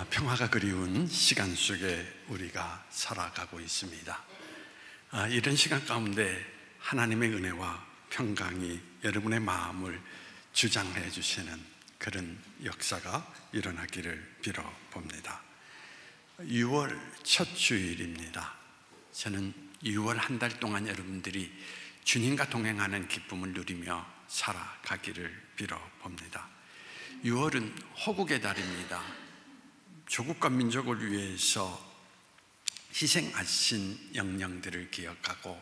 평화가 그리운 시간 속에 우리가 살아가고 있습니다. 이런 시간 가운데 하나님의 은혜와 평강이 여러분의 마음을 주장해 주시는 그런 역사가 일어나기를 빌어봅니다. 6월 첫 주일입니다. 저는 6월 한 달 동안 여러분들이 주님과 동행하는 기쁨을 누리며 살아가기를 빌어봅니다. 6월은 호국의 달입니다. 조국과 민족을 위해서 희생하신 영령들을 기억하고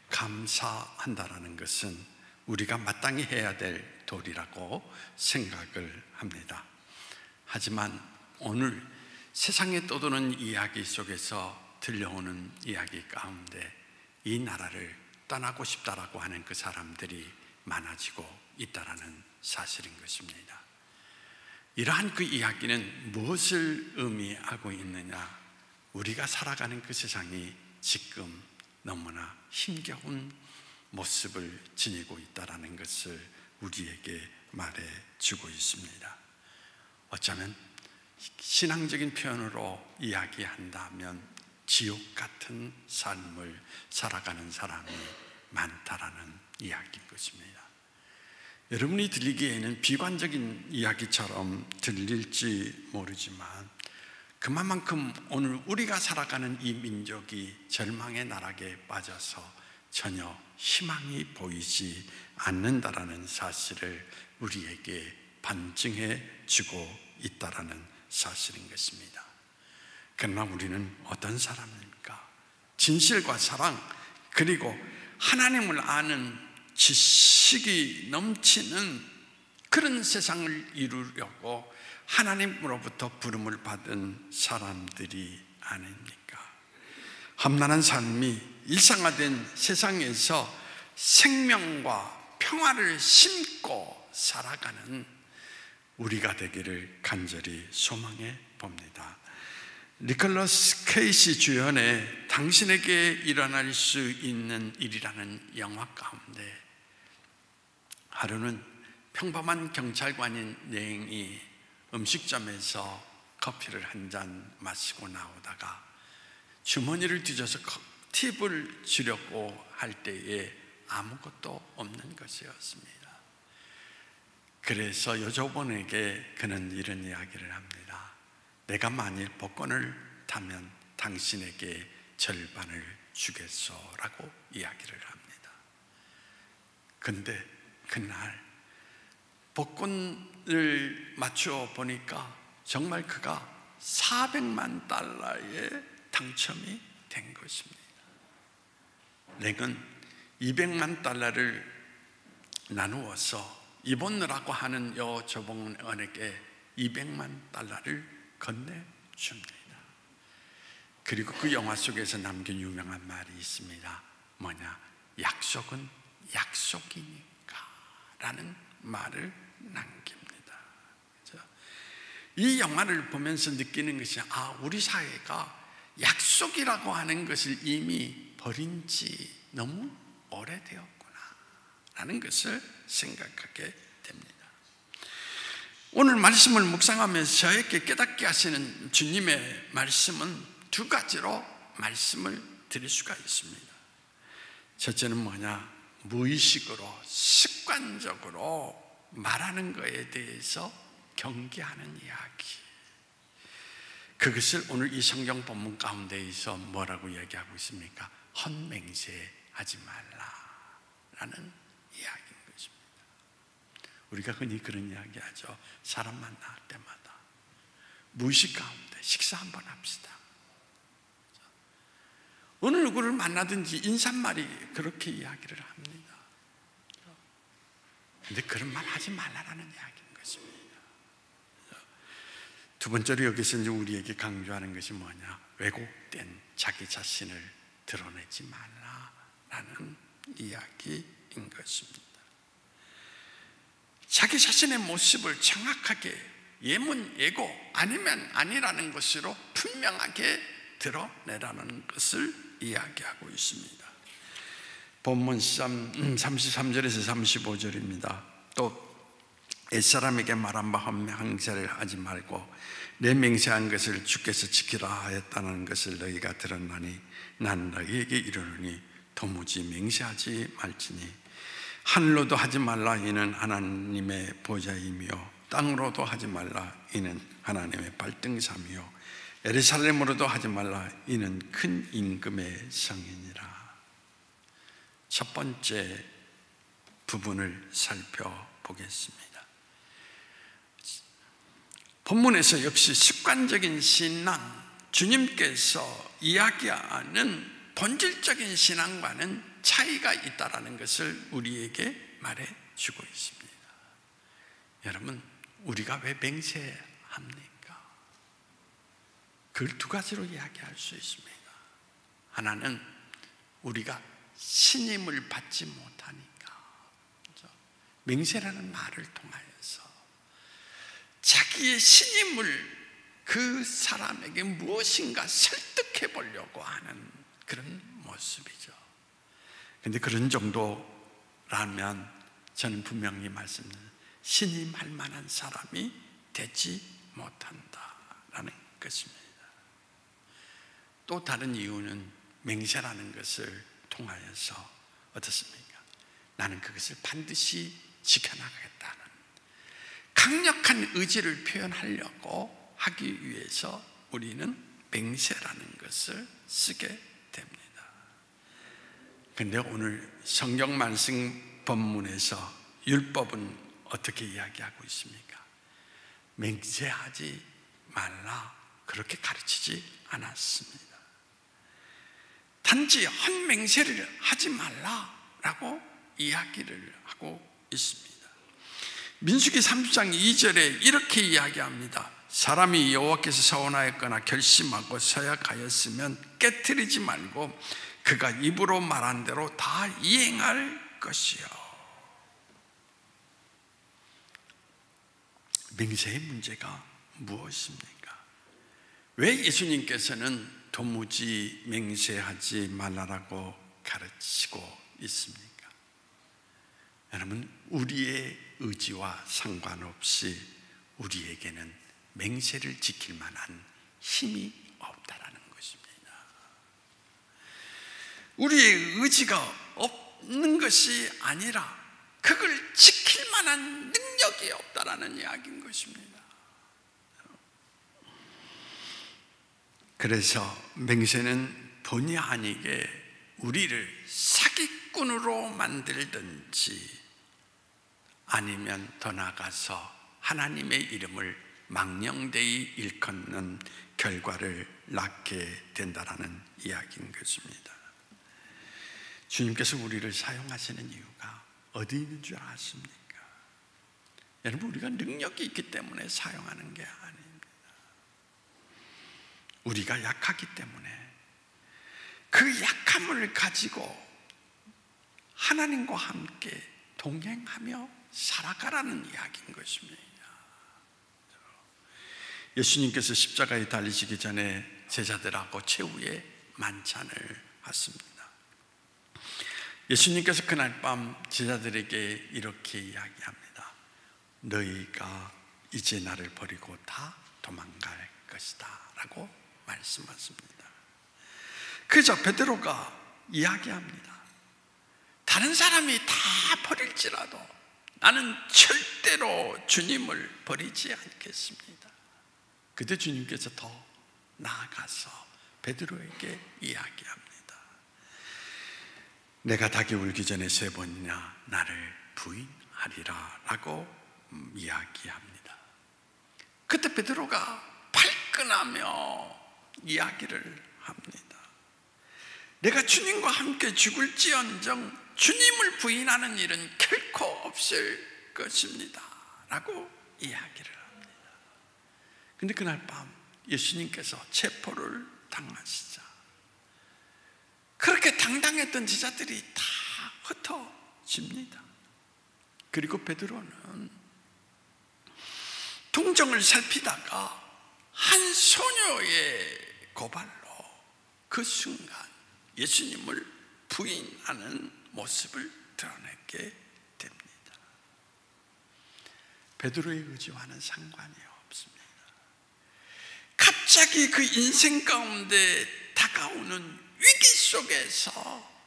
감사한다라는 것은 우리가 마땅히 해야 될 도리라고 생각을 합니다. 하지만 오늘 세상에 떠도는 이야기 속에서 들려오는 이야기 가운데 이 나라를 떠나고 싶다라고 하는 그 사람들이 많아지고 있다라는 사실인 것입니다. 이러한 그 이야기는 무엇을 의미하고 있느냐? 우리가 살아가는 그 세상이 지금 너무나 힘겨운 모습을 지니고 있다는 것을 우리에게 말해주고 있습니다. 어쩌면 신앙적인 표현으로 이야기한다면 지옥 같은 삶을 살아가는 사람이 많다라는 이야기인 것입니다. 여러분이 들리기에는 비관적인 이야기처럼 들릴지 모르지만 그만큼 오늘 우리가 살아가는 이 민족이 절망의 나락에 빠져서 전혀 희망이 보이지 않는다라는 사실을 우리에게 반증해 주고 있다라는 사실인 것입니다. 그러나 우리는 어떤 사람입니까? 진실과 사랑 그리고 하나님을 아는 지식이 넘치는 그런 세상을 이루려고 하나님으로부터 부름을 받은 사람들이 아닙니까? 험난한 삶이 일상화된 세상에서 생명과 평화를 심고 살아가는 우리가 되기를 간절히 소망해 봅니다. 니콜라스 케이시 주연의 당신에게 일어날 수 있는 일이라는 영화 가운데 하루는 평범한 경찰관인 여행이 음식점에서 커피를 한 잔 마시고 나오다가 주머니를 뒤져서 팁을 주려고 할 때에 아무것도 없는 것이었습니다. 그래서 여자분에게 그는 이런 이야기를 합니다. 내가 만일 복권을 타면 당신에게 절반을 주겠소라고 이야기를 합니다. 근데 그날 복권을 맞추어 보니까 정말 그가 400만 달러에 당첨이 된 것입니다. 렉은 200만 달러를 나누어서 이번느라고 하는 여자분에게 200만 달러를 건네줍니다. 그리고 그 영화 속에서 남긴 유명한 말이 있습니다. 뭐냐? 약속은 약속이니까 라는 말을 남깁니다. 그렇죠? 이 영화를 보면서 느끼는 것이 우리 사회가 약속이라고 하는 것을 이미 버린 지 너무 오래되었구나 라는 것을 생각하게 됩니다. 오늘 말씀을 묵상하면서 저에게 깨닫게 하시는 주님의 말씀은 두 가지로 말씀을 드릴 수가 있습니다. 첫째는 뭐냐? 무의식으로 습관적으로 말하는 것에 대해서 경계하는 이야기. 그것을 오늘 이 성경 본문 가운데에서 뭐라고 얘기하고 있습니까? 헛맹세하지 말라라는 이야기인 것입니다. 우리가 흔히 그런 이야기 하죠. 사람 만날 때마다 무의식 가운데 식사 한번 합시다. 어느 누구를 만나든지 인사말이 그렇게 이야기를 합니다. 그런데 그런 말 하지 말라라는 이야기인 것입니다. 두 번째로 여기서 이제 우리에게 강조하는 것이 뭐냐? 왜곡된 자기 자신을 드러내지 말라라는 이야기인 것입니다. 자기 자신의 모습을 정확하게 예문, 예고, 아니면 아니라는 것으로 분명하게 드러내라는 것을 이야기하고 있습니다. 본문 33절에서 35절입니다. 또 옛사람에게 말한 바 맹세를 하지 말고 내 맹세한 것을 주께서 지키라 하였다는 것을 너희가 들었나니 난 너희에게 이르노니 도무지 맹세하지 말지니 하늘로도 하지 말라 이는 하나님의 보좌이며 땅으로도 하지 말라 이는 하나님의 발등삼이요 예루살렘으로도 하지 말라 이는 큰 임금의 성이니라. 첫 번째 부분을 살펴보겠습니다. 본문에서 역시 습관적인 신앙, 주님께서 이야기하는 본질적인 신앙과는 차이가 있다는 것을 우리에게 말해주고 있습니다. 여러분, 우리가 왜 맹세합니까? 그걸 두 가지로 이야기할 수 있습니다. 하나는 우리가 신임을 받지 못하니까, 그렇죠? 맹세라는 말을 통하여서 자기의 신임을 그 사람에게 무엇인가 설득해 보려고 하는 그런 모습이죠. 그런데 그런 정도라면 저는 분명히 말씀드립니다. 신임할 만한 사람이 되지 못한다라는 것입니다. 또 다른 이유는 맹세라는 것을 통하여서 어떻습니까? 나는 그것을 반드시 지켜나가겠다는 강력한 의지를 표현하려고 하기 위해서 우리는 맹세라는 것을 쓰게 됩니다. 그런데 오늘 성경 말씀 본문에서 율법은 어떻게 이야기하고 있습니까? 맹세하지 말라 그렇게 가르치지 않았습니다. 단지 헛맹세를 하지 말라라고 이야기를 하고 있습니다. 민수기 30장 2절에 이렇게 이야기합니다. 사람이 여호와께서 서원하였거나 결심하고 서약하였으면 깨트리지 말고 그가 입으로 말한 대로 다 이행할 것이요. 맹세의 문제가 무엇입니까? 왜 예수님께서는 도무지 맹세하지 말라라고 가르치고 있습니까? 여러분, 우리의 의지와 상관없이 우리에게는 맹세를 지킬 만한 힘이 없다라는 것입니다. 우리의 의지가 없는 것이 아니라 그걸 지킬 만한 능력이 없다라는 이야기인 것입니다. 그래서 맹세는 본의 아니게 우리를 사기꾼으로 만들든지 아니면 더 나아가서 하나님의 이름을 망령되이 일컫는 결과를 낳게 된다라는 이야기인 것입니다. 주님께서 우리를 사용하시는 이유가 어디 있는 줄 아십니까? 여러분, 우리가 능력이 있기 때문에 사용하는 게 아닙니다. 우리가 약하기 때문에 그 약함을 가지고 하나님과 함께 동행하며 살아가라는 이야기인 것입니다. 예수님께서 십자가에 달리시기 전에 제자들하고 최후의 만찬을 하십니다. 예수님께서 그날 밤 제자들에게 이렇게 이야기합니다. 너희가 이제 나를 버리고 다 도망갈 것이다 라고 말씀하십니다. 그저 베드로가 이야기합니다. 다른 사람이 다 버릴지라도 나는 절대로 주님을 버리지 않겠습니다. 그때 주님께서 더 나아가서 베드로에게 이야기합니다. 내가 닭이 울기 전에 3번이나 나를 부인하리라 라고 이야기합니다. 그때 베드로가 발끈하며 이야기를 합니다. 내가 주님과 함께 죽을지언정 주님을 부인하는 일은 결코 없을 것입니다 라고 이야기를 합니다. 근데 그날 밤 예수님께서 체포를 당하시자 그렇게 당당했던 제자들이 다 흩어집니다. 그리고 베드로는 동정을 살피다가 한 소녀의 고발로 그 순간 예수님을 부인하는 모습을 드러내게 됩니다. 베드로의 의지와는 상관이 없습니다. 갑자기 그 인생 가운데 다가오는 위기 속에서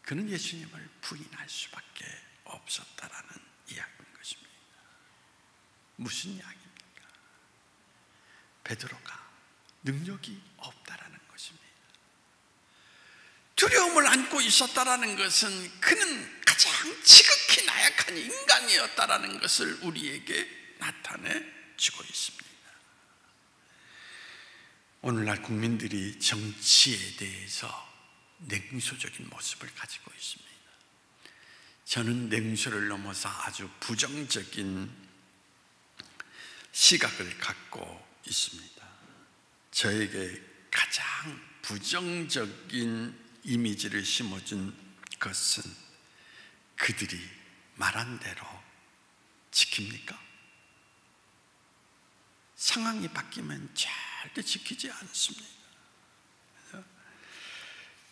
그는 예수님을 부인할 수밖에 없었다라는 이야기인 것입니다. 무슨 이야기입니까? 베드로가 능력이 없다라는 것입니다. 두려움을 안고 있었다라는 것은 그는 가장 지극히 나약한 인간이었다라는 것을 우리에게 나타내 주고 있습니다. 오늘날 국민들이 정치에 대해서 냉소적인 모습을 가지고 있습니다. 저는 냉소를 넘어서 아주 부정적인 시각을 갖고 있습니다. 저에게 가장 부정적인 이미지를 심어준 것은 그들이 말한 대로 지킵니까? 상황이 바뀌면 절대 지키지 않습니다.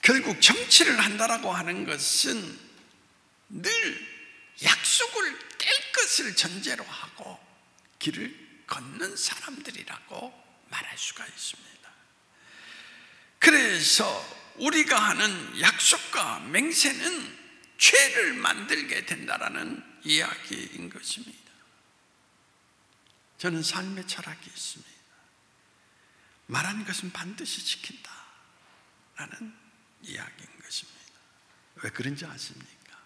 결국 정치를 한다라고 하는 것은 늘 약속을 뗄 것을 전제로 하고 길을 걷는 사람들이라고 말할 수가 있습니다. 그래서 우리가 하는 약속과 맹세는 죄를 만들게 된다라는 이야기인 것입니다. 저는 삶의 철학이 있습니다. 말하는 것은 반드시 지킨다라는 이야기인 것입니다. 왜 그런지 아십니까?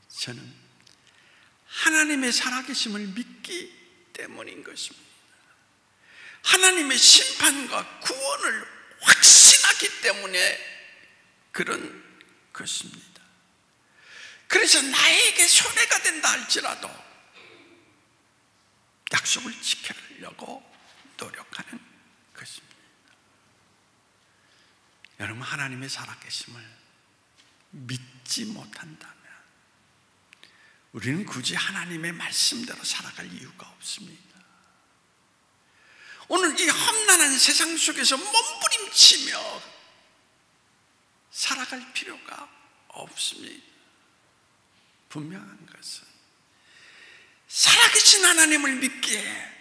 저는 하나님의 살아계심을 믿기 때문인 것입니다. 하나님의 심판과 구원을 확신하기 때문에 그런 것입니다. 그래서 나에게 손해가 된다 할지라도 약속을 지키려고 노력하는 것입니다. 여러분, 하나님의 살아계심을 믿지 못한다면 우리는 굳이 하나님의 말씀대로 살아갈 이유가 없습니다. 오늘 이 험난한 세상 속에서 몸부림치며 살아갈 필요가 없습니다. 분명한 것은 살아계신 하나님을 믿기에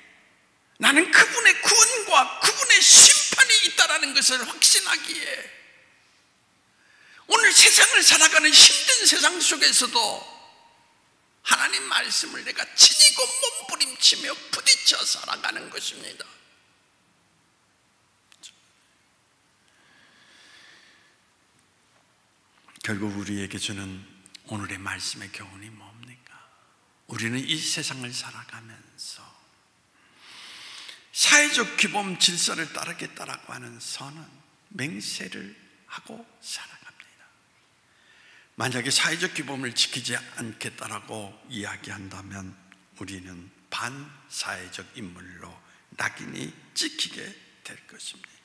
나는 그분의 구원과 그분의 심판이 있다는 것을 확신하기에 오늘 세상을 살아가는 힘든 세상 속에서도 하나님 말씀을 내가 지니고 몸부림치며 부딪혀 살아가는 것입니다. 결국 우리에게 주는 오늘의 말씀의 교훈이 뭡니까? 우리는 이 세상을 살아가면서 사회적 규범 질서를 따르겠다라고 하는 선언, 맹세를 하고 살아갑니다. 만약에 사회적 규범을 지키지 않겠다라고 이야기한다면 우리는 반사회적 인물로 낙인이 찍히게 될 것입니다.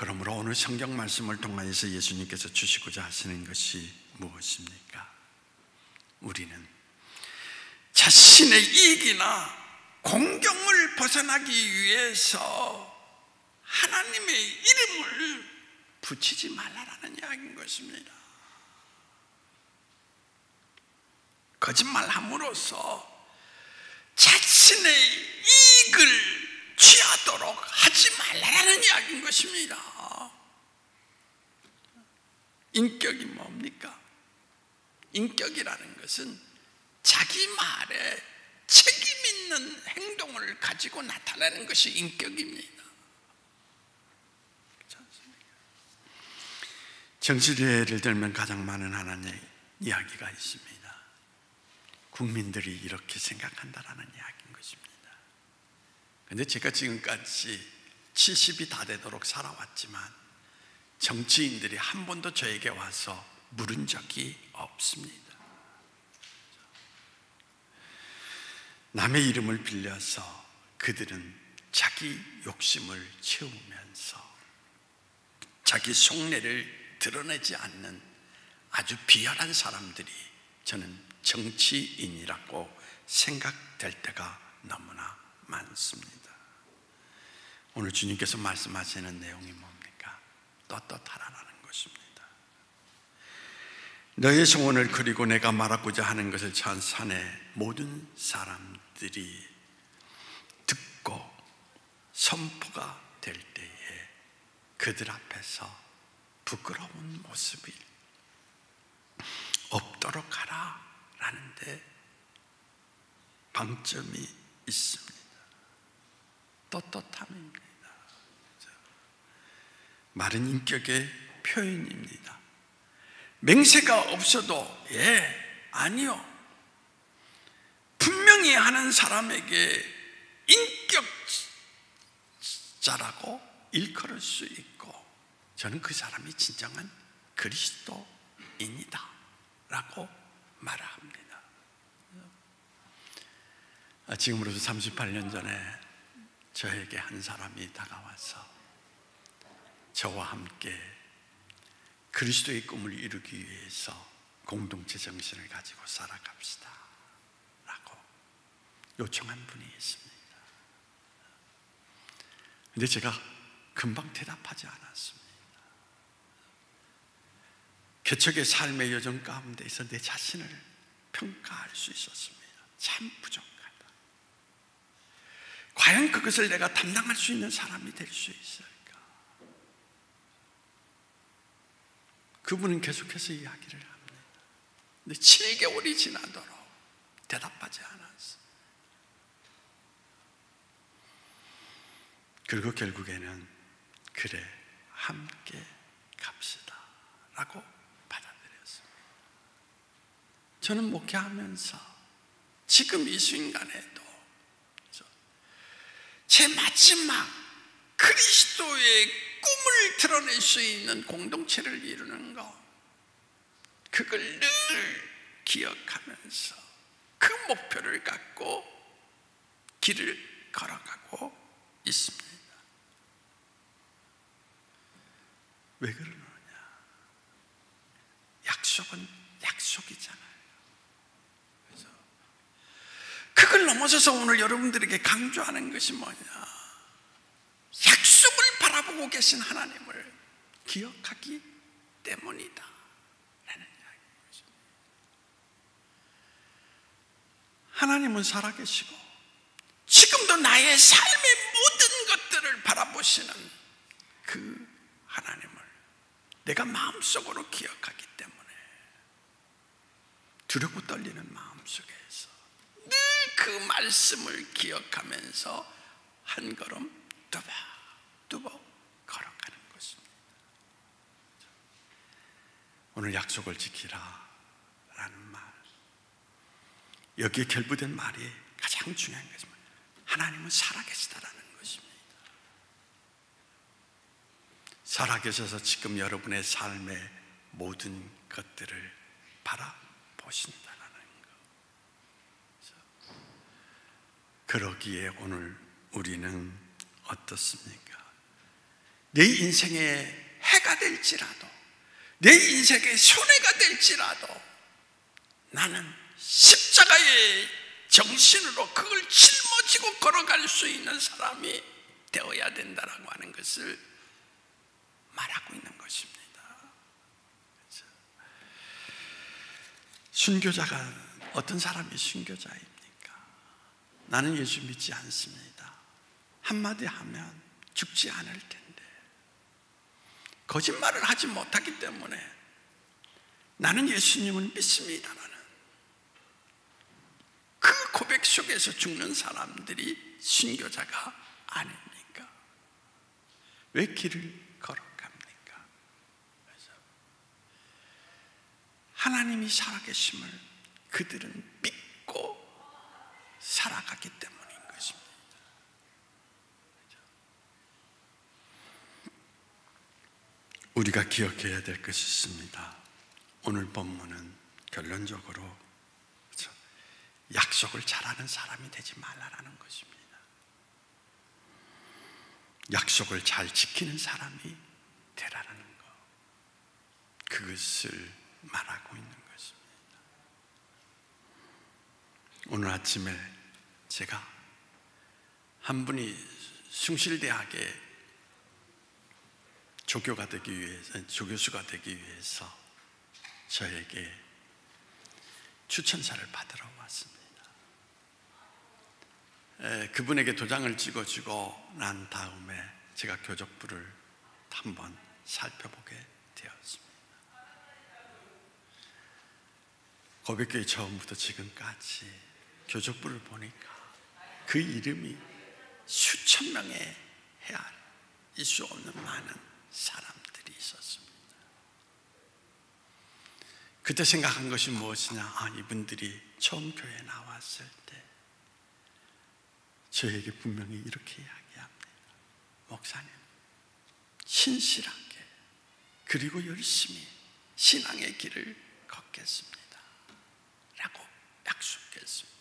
그러므로 오늘 성경 말씀을 통하여서 예수님께서 주시고자 하시는 것이 무엇입니까? 우리는 자신의 이익이나 공경을 벗어나기 위해서 하나님의 이름을 붙이지 말라라는 이야기인 것입니다. 거짓말함으로써 자신의 이익을 취하도록 하지 말라라는 이야기인 것입니다. 인격이 뭡니까? 인격이라는 것은 자기 말에 책임 있는 행동을 가지고 나타내는 것이 인격입니다. 정치를 예를 들면 가장 많은 하나님의 이야기가 있습니다. 국민들이 이렇게 생각한다라는 이야기인 것입니다. 그런데 제가 지금까지 70이 다 되도록 살아왔지만 정치인들이 한 번도 저에게 와서 물은 적이 없습니다. 남의 이름을 빌려서 그들은 자기 욕심을 채우면서 자기 속내를 드러내지 않는 아주 비열한 사람들이 저는 정치인이라고 생각될 때가 너무나 많습니다. 오늘 주님께서 말씀하시는 내용이 뭡니까? 떳떳하라는 것입니다. 너의 소원을 그리고 내가 말하고자 하는 것을 전 산의 모든 사람들이 듣고 선포가 될 때에 그들 앞에서 부끄러운 모습이 없도록 하라 라는데 방점이 있습니다. 떳떳함입니다. 마른 인격의 표현입니다. 맹세가 없어도 아니요, 분명히 하는 사람에게 인격자라고 일컬을 수 있고, 저는 그 사람이 진정한 그리스도인이다 라고 말합니다. 지금으로부터 38년 전에 저에게 한 사람이 다가와서 저와 함께 그리스도의 꿈을 이루기 위해서 공동체 정신을 가지고 살아갑시다 라고 요청한 분이 있습니다. 근데 제가 금방 대답하지 않았습니다. 개척의 삶의 여정 가운데서 내 자신을 평가할 수 있었습니다. 참 부족하다. 과연 그것을 내가 담당할 수 있는 사람이 될 수 있을까? 그분은 계속해서 이야기를 합니다. 근데 7개월이 지나도록 대답하지 않았어요. 그리고 결국에는 그래, 함께 갑시다 라고 받아들였습니다. 저는 목회하면서 지금 이 순간에도 제 마지막 그리스도의 꿈을 드러낼 수 있는 공동체를 이루는 것, 그걸 늘 기억하면서 그 목표를 갖고 길을 걸어가고 있습니다. 왜 그러느냐? 약속은 약속이잖아요. 그래서 그걸 넘어서서 오늘 여러분들에게 강조하는 것이 뭐냐? 약속을 바라보고 계신 하나님을 기억하기 때문이다 라는 이야기입니다. 하나님은 살아계시고 지금도 나의 삶의 모든 것들을 바라보시는 그 하나님을 내가 마음속으로 기억하기 때문에 두렵고 떨리는 마음속에서 늘 그 말씀을 기억하면서 한 걸음 뚜벅뚜벅 걸어가는 것입니다. 오늘 약속을 지키라 라는 말, 여기에 결부된 말이 가장 중요한 것입니다. 하나님은 살아계시다라는 것입니다. 살아계셔서 지금 여러분의 삶의 모든 것들을 바라보신다라는 것. 그러기에 오늘 우리는 어떻습니까? 내 인생의 해가 될지라도, 내 인생의 손해가 될지라도 나는 십자가의 정신으로 그걸 짊어지고 걸어갈 수 있는 사람이 되어야 된다라고 하는 것을 말하고 있는 것입니다. 그렇죠? 순교자가 어떤 사람이 순교자입니까? 나는 예수 믿지 않습니다. 한마디 하면 죽지 않을 텐데, 거짓말을 하지 못하기 때문에 나는 예수님을 믿습니다라는 그 고백 속에서 죽는 사람들이 순교자가 아닙니까? 왜 길을 걸어갑니까? 그래서 하나님이 살아계심을 그들은 믿고 살아가기 때문인 것입니다. 우리가 기억해야 될 것이 있습니다. 오늘 본문은 결론적으로 약속을 잘하는 사람이 되지 말라라는 것입니다. 약속을 잘 지키는 사람이 되라는 것, 그것을 말하고 있는 것입니다. 오늘 아침에 제가 한 분이 숭실대학에 조교가 되기 위해서, 조교수가 되기 위해서 저에게 추천사를 받으러 왔습니다. 그분에게 도장을 찍어주고 난 다음에 제가 교적부를 한번 살펴보게 되었습니다. 고백교회 처음부터 지금까지 교적부를 보니까 그 이름이 수천 명의 헤아릴 수 없는 많은 사람들이 있었습니다. 그때 생각한 것이 무엇이냐? 이분들이 처음 교회에 나왔을 때 저에게 분명히 이렇게 이야기합니다. 목사님, 신실하게 그리고 열심히 신앙의 길을 걷겠습니다 라고 약속했습니다.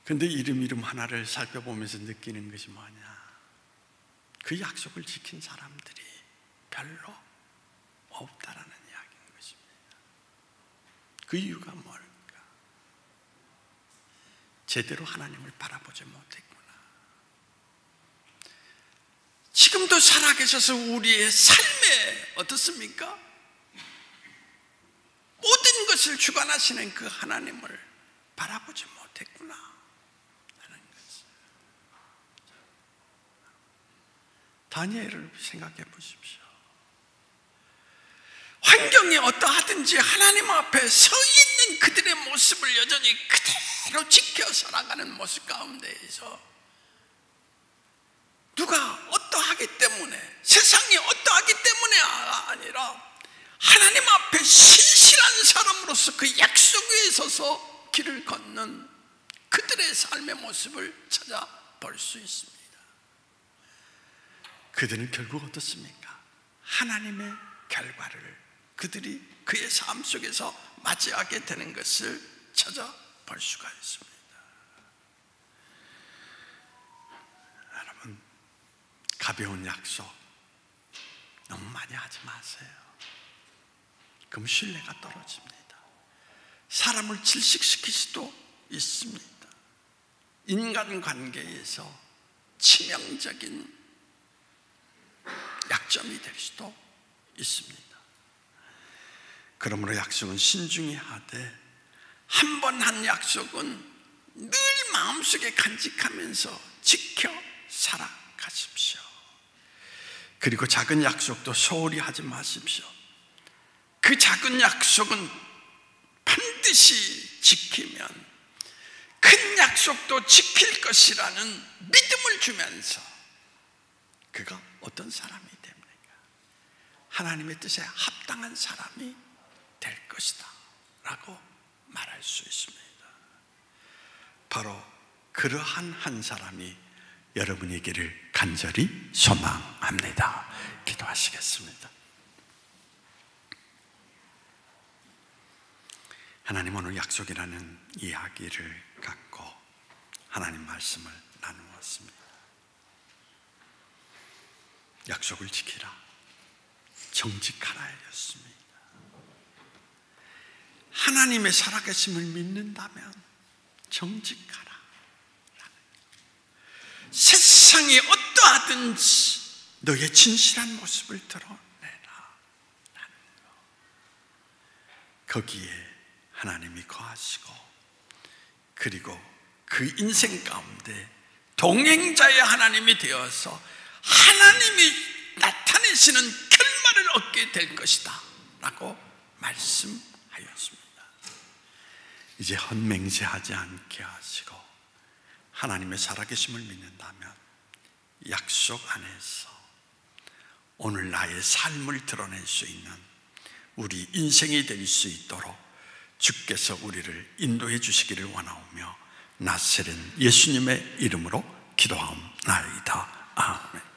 그런데 이름 하나를 살펴보면서 느끼는 것이 뭐냐? 그 약속을 지킨 사람들이 별로 없다라는 이야기인 것입니다. 그 이유가 뭘까? 제대로 하나님을 바라보지 못했구나. 지금도 살아계셔서 우리의 삶에 어떻습니까? 모든 것을 주관하시는 그 하나님을 바라보지 못했구나 하는 것을. 다니엘을 생각해 보십시오. 환경이 어떠하든지 하나님 앞에 서 있는 그들의 모습을 여전히 그대로 지켜 살아가는 모습 가운데에서 누가 어떠하기 때문에, 세상이 어떠하기 때문에가 아니라 하나님 앞에 신실한 사람으로서 그 약속 위에 서서 길을 걷는 그들의 삶의 모습을 찾아볼 수 있습니다. 그들은 결국 어떻습니까? 하나님의 결과를 그들이 그의 삶 속에서 맞이하게 되는 것을 찾아볼 수가 있습니다. 여러분, 가벼운 약속 너무 많이 하지 마세요. 그럼 신뢰가 떨어집니다. 사람을 질식시킬 수도 있습니다. 인간관계에서 치명적인 약점이 될 수도 있습니다. 그러므로 약속은 신중히 하되 한 번 한 약속은 늘 마음속에 간직하면서 지켜 살아가십시오. 그리고 작은 약속도 소홀히 하지 마십시오. 그 작은 약속은 반드시 지키면 큰 약속도 지킬 것이라는 믿음을 주면서 그가 어떤 사람이 됩니까? 하나님의 뜻에 합당한 사람이 될 것이다 라고 말할 수 있습니다. 바로 그러한 한 사람이 여러분이기를 간절히 소망합니다. 기도하시겠습니다. 하나님, 오늘 약속이라는 이야기를 갖고 하나님 말씀을 나누었습니다. 약속을 지키라, 정직하라 였습니다. 하나님의 살아계심을 믿는다면 정직하라. 세상이 어떠하든지 너의 진실한 모습을 드러내라. 거기에 하나님이 거하시고 그리고 그 인생 가운데 동행자의 하나님이 되어서 하나님이 나타내시는 결말을 얻게 될 것이다 라고 말씀하였습니다. 이제 헛맹세하지 않게 하시고 하나님의 살아계심을 믿는다면 약속 안에서 오늘 나의 삶을 드러낼 수 있는 우리 인생이 될 수 있도록 주께서 우리를 인도해 주시기를 원하오며 나사렛 예수님의 이름으로 기도하옵나이다. 아멘.